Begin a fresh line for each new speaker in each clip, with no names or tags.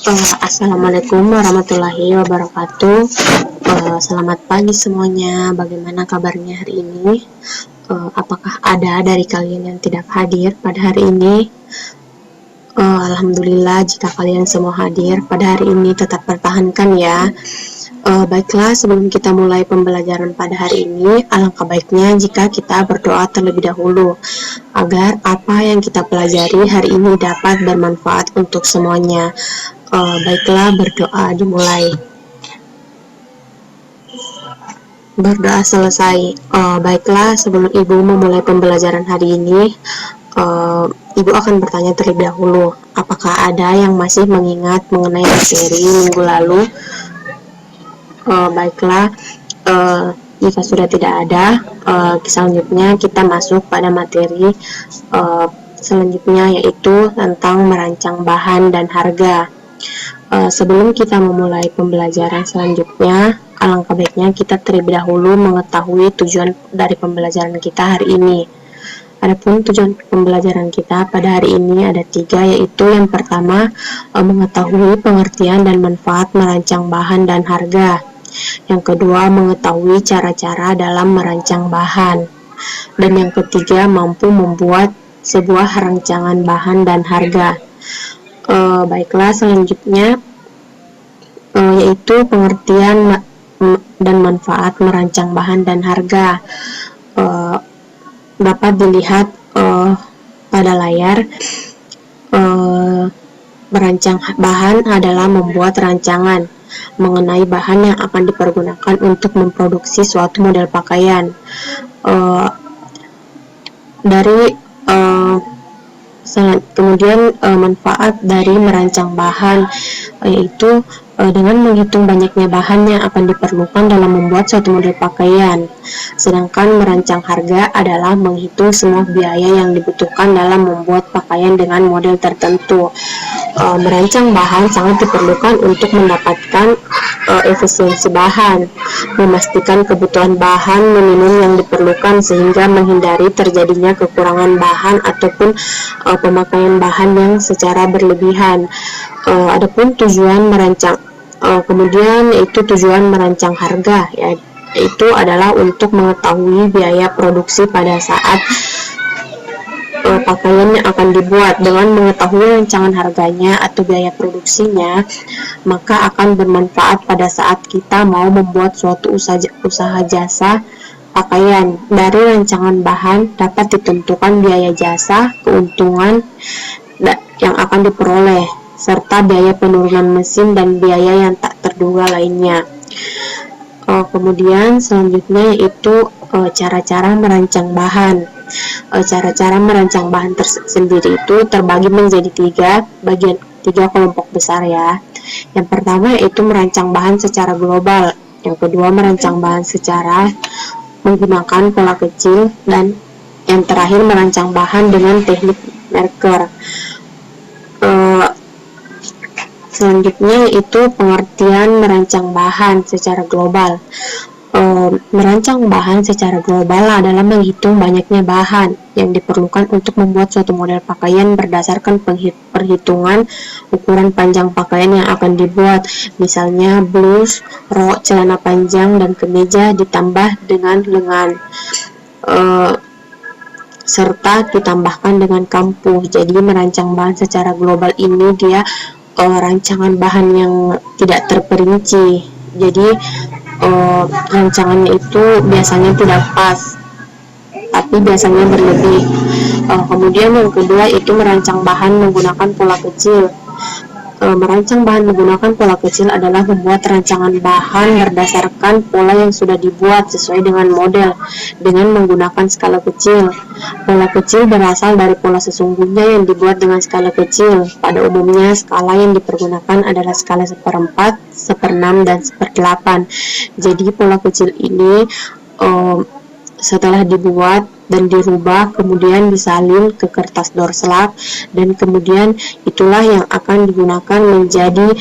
Assalamualaikum warahmatullahi wabarakatuh. Selamat pagi semuanya. Bagaimana kabarnya hari ini? Apakah ada dari kalian yang tidak hadir pada hari ini? Alhamdulillah jika kalian semua hadir pada hari ini, tetap pertahankan ya. Baiklah, sebelum kita mulai pembelajaran pada hari ini, alangkah baiknya jika kita berdoa terlebih dahulu agar apa yang kita pelajari hari ini dapat bermanfaat untuk semuanya. Baiklah, berdoa dimulai. Berdoa selesai. Baiklah, sebelum Ibu memulai pembelajaran hari ini, Ibu akan bertanya terlebih dahulu, apakah ada yang masih mengingat mengenai materi minggu lalu? Baiklah, jika sudah tidak ada, selanjutnya kita masuk pada materi selanjutnya, yaitu tentang merancang bahan dan harga. Sebelum kita memulai pembelajaran selanjutnya, alangkah baiknya kita terlebih dahulu mengetahui tujuan dari pembelajaran kita hari ini. Adapun tujuan pembelajaran kita pada hari ini ada 3, yaitu yang pertama, mengetahui pengertian dan manfaat merancang bahan dan harga. Yang kedua, mengetahui cara-cara dalam merancang bahan. Dan yang ketiga, mampu membuat sebuah rancangan bahan dan harga. Baiklah, selanjutnya yaitu pengertian dan manfaat merancang bahan dan harga. Dapat dilihat pada layar. Merancang bahan adalah membuat rancangan mengenai bahan yang akan dipergunakan untuk memproduksi suatu model pakaian. Kemudian manfaat dari merancang bahan, yaitu dengan menghitung banyaknya bahan yang akan diperlukan dalam membuat suatu model pakaian. Sedangkan merancang harga adalah menghitung semua biaya yang dibutuhkan dalam membuat pakaian dengan model tertentu. Merancang bahan sangat diperlukan untuk mendapatkan efisiensi bahan, memastikan kebutuhan bahan minimum yang diperlukan sehingga menghindari terjadinya kekurangan bahan ataupun pemakaian bahan yang secara berlebihan. Adapun tujuan merancang, kemudian itu tujuan merancang harga, yaitu adalah untuk mengetahui biaya produksi pada saat pakaian yang akan dibuat. Dengan mengetahui rancangan harganya atau biaya produksinya, maka akan bermanfaat pada saat kita mau membuat suatu usaha jasa pakaian. Dari rancangan bahan dapat ditentukan biaya jasa, keuntungan yang akan diperoleh, serta biaya penurunan mesin dan biaya yang tak terduga lainnya. Kemudian selanjutnya yaitu cara-cara merancang bahan. Cara-cara merancang bahan tersendiri itu terbagi menjadi tiga kelompok besar ya. Yang pertama yaitu merancang bahan secara global. Yang kedua, merancang bahan secara menggunakan pola kecil, dan yang terakhir merancang bahan dengan teknik marker. Selanjutnya yaitu pengertian merancang bahan secara global. Merancang bahan secara global adalah menghitung banyaknya bahan yang diperlukan untuk membuat suatu model pakaian berdasarkan perhitungan ukuran panjang pakaian yang akan dibuat. Misalnya blus, rok, celana panjang, dan kemeja ditambah dengan lengan, serta ditambahkan dengan kampuh. Jadi merancang bahan secara global ini dia rancangan bahan yang tidak terperinci. Jadi rancangannya itu biasanya tidak pas, tapi biasanya berlebih. Kemudian yang kedua itu merancang bahan menggunakan pola kecil. Merancang bahan menggunakan pola kecil adalah membuat rancangan bahan berdasarkan pola yang sudah dibuat sesuai dengan model dengan menggunakan skala kecil. Pola kecil berasal dari pola sesungguhnya yang dibuat dengan skala kecil. Pada umumnya skala yang dipergunakan adalah skala 1/4, 1/6, dan 1/8. Jadi pola kecil ini setelah dibuat dan dirubah, kemudian disalin ke kertas doorslab, dan kemudian itulah yang akan digunakan menjadi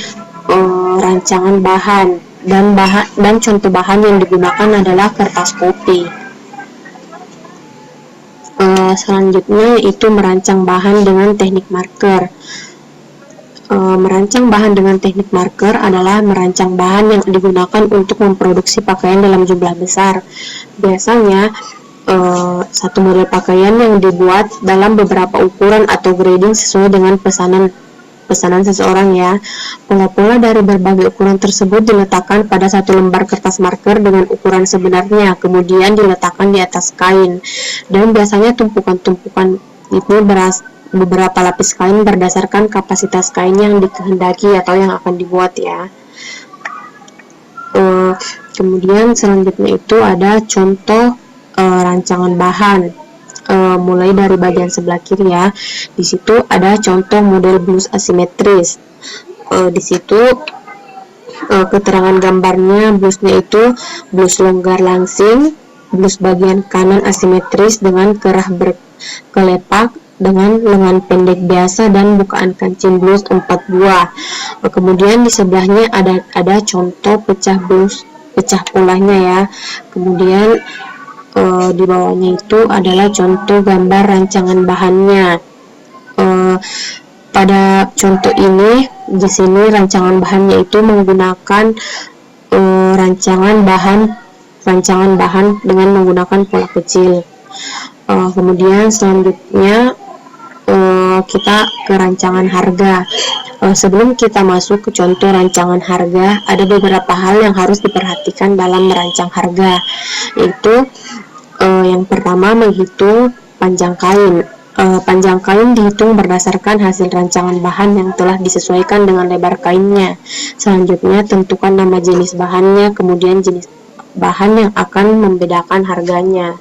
rancangan bahan. Dan contoh bahan yang digunakan adalah kertas kopi. Selanjutnya itu merancang bahan dengan teknik marker. Merancang bahan dengan teknik marker adalah merancang bahan yang digunakan untuk memproduksi pakaian dalam jumlah besar. Biasanya, satu model pakaian yang dibuat dalam beberapa ukuran atau grading sesuai dengan pesanan seseorang ya. Pola-pola dari berbagai ukuran tersebut diletakkan pada satu lembar kertas marker dengan ukuran sebenarnya, kemudian diletakkan di atas kain. Dan biasanya tumpukan-tumpukan itu beberapa lapis kain berdasarkan kapasitas kain yang dikehendaki atau yang akan dibuat ya. Kemudian selanjutnya itu ada contoh rancangan bahan. Mulai dari bagian sebelah kiri ya. Di situ ada contoh model blus asimetris. Di situ keterangan gambarnya, blusnya itu blus longgar langsing, blus bagian kanan asimetris dengan kerah berkelepak dengan lengan pendek biasa dan bukaan kancing blus 4 buah. Kemudian di sebelahnya ada contoh pecah polanya ya. Kemudian di bawahnya itu adalah contoh gambar rancangan bahannya. Pada contoh ini, di sini rancangan bahannya itu menggunakan rancangan bahan dengan menggunakan pola kecil. Kemudian selanjutnya kita ke rancangan harga. Sebelum kita masuk ke contoh rancangan harga, ada beberapa hal yang harus diperhatikan dalam merancang harga, yaitu yang pertama menghitung panjang kain. Panjang kain dihitung berdasarkan hasil rancangan bahan yang telah disesuaikan dengan lebar kainnya. Selanjutnya tentukan nama jenis bahannya, kemudian jenis bahan yang akan membedakan harganya.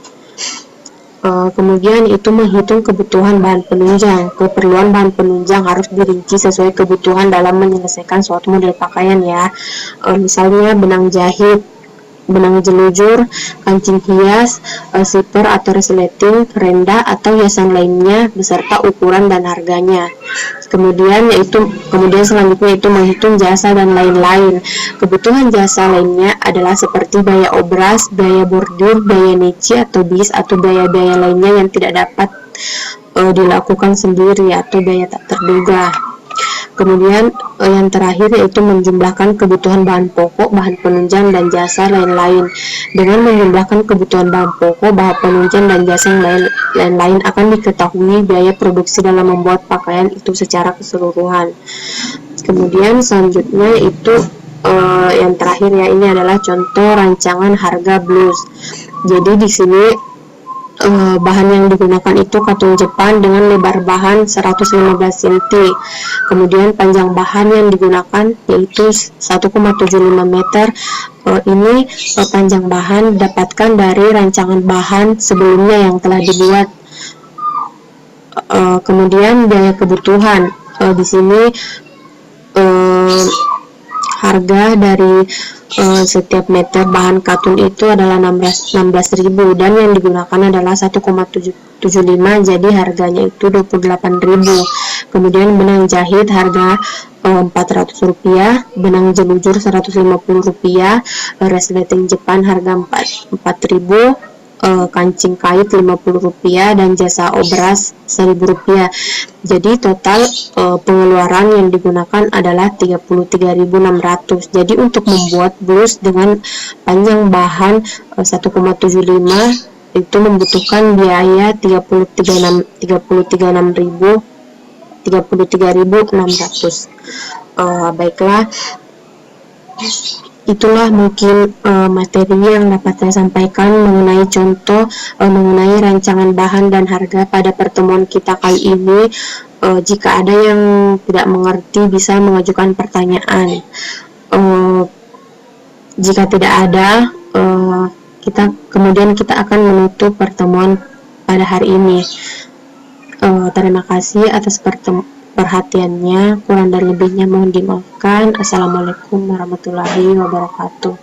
Kemudian itu menghitung kebutuhan bahan penunjang. Keperluan bahan penunjang harus dirinci sesuai kebutuhan dalam menyelesaikan suatu model pakaian ya. Misalnya benang jahit, benang jelujur, kancing hias, zipper atau resleting, renda atau hiasan lainnya beserta ukuran dan harganya. Kemudian selanjutnya itu menghitung jasa dan lain-lain. Kebutuhan jasa lainnya adalah seperti biaya obras, biaya bordir, biaya nici atau bis atau biaya-biaya lainnya yang tidak dapat dilakukan sendiri atau biaya tak terduga. Kemudian yang terakhir yaitu menjumlahkan kebutuhan bahan pokok, bahan penunjang, dan jasa lain-lain. Dengan menjumlahkan kebutuhan bahan pokok, bahan penunjang, dan jasa yang lain-lain akan diketahui biaya produksi dalam membuat pakaian itu secara keseluruhan. Kemudian selanjutnya itu yang terakhir ya, ini adalah contoh rancangan harga blus. Jadi di sini bahan yang digunakan itu katun Jepang dengan lebar bahan 115 cm. Kemudian panjang bahan yang digunakan yaitu 1,75 meter. Ini panjang bahan didapatkan dari rancangan bahan sebelumnya yang telah dibuat. Kemudian biaya kebutuhan. Di sini harga dari setiap meter bahan katun itu adalah 16.000 dan yang digunakan adalah 1,75, jadi harganya itu 28.000. Kemudian benang jahit harga Rp400, benang jelujur Rp150, resleting Jepang harga Rp4.000, kancing kait Rp50 dan jasa obras Rp1.000. Jadi total pengeluaran yang digunakan adalah Rp33.600. Jadi untuk membuat blus dengan panjang bahan 1,75 itu membutuhkan biaya Rp33.600. Baiklah, itulah mungkin materi yang dapat saya sampaikan mengenai contoh mengenai rancangan bahan dan harga pada pertemuan kita kali ini. Jika ada yang tidak mengerti bisa mengajukan pertanyaan. Jika tidak ada, kemudian kita akan menutup pertemuan pada hari ini. Terima kasih atas perhatiannya, kurang dan lebihnya mohon dimaafkan. Assalamualaikum warahmatullahi wabarakatuh.